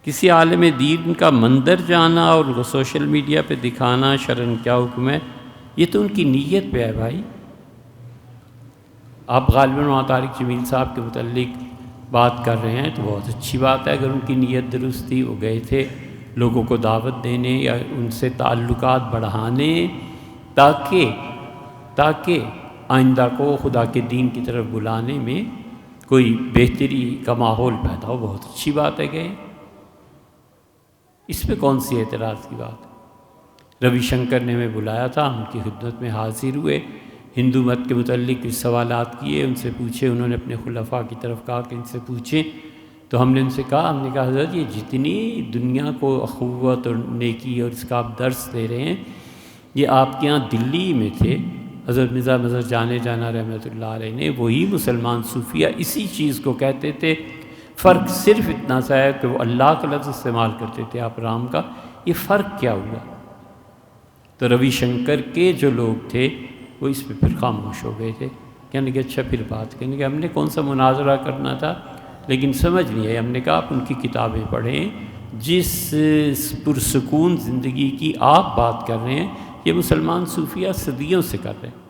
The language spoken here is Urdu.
کسی عالم دین کا منظر جانا اور سوشل میڈیا پہ دکھانا شرعاً کیا حکم ہے؟ یہ تو ان کی نیت پہ ہے بھائی۔ آپ غالباً وہاں طارق جمیل صاحب کے متعلق بات کر رہے ہیں تو بہت اچھی بات ہے، اگر ان کی نیت درست تھی، وہ گئے تھے لوگوں کو دعوت دینے یا ان سے تعلقات بڑھانے تاکہ آئندہ کو خدا کے دین کی طرف بلانے میں کوئی بہتری کا ماحول پیدا ہو، بہت اچھی بات ہے گئے، اس پہ کون سی اعتراض کی بات ہے؟ روی شنکر نے ہمیں بلایا تھا، ہم ان کی خدمت میں حاضر ہوئے، ہندو مت کے متعلق کچھ سوالات کیے، ان سے پوچھے، انہوں نے اپنے خلفاء کی طرف کہا کہ ان سے پوچھیں، تو ہم نے ان سے کہا، حضرت یہ جتنی دنیا کو اخوت اور نیکی اور اس کا آپ درس دے رہے ہیں، یہ آپ کے یہاں دلی میں تھے حضرت مرزا مظہر جانے جانا رحمۃ اللہ علیہ نے، وہی مسلمان صوفیہ اسی چیز کو کہتے تھے، فرق صرف اتنا سا ہے کہ وہ اللہ کا لفظ استعمال کرتے تھے، آپ رام کا، یہ فرق کیا ہوا؟ تو روی شنکر کے جو لوگ تھے وہ اس پہ پھر خاموش ہو گئے تھے، کہنے کہ اچھا پھر بات کرنے کہ ہم نے کون سا مناظرہ کرنا تھا، لیکن سمجھ نہیں ہے، ہم نے کہا آپ ان کی کتابیں پڑھیں، جس پرسکون زندگی کی آپ بات کر رہے ہیں یہ مسلمان صوفیہ صدیوں سے کر رہے ہیں۔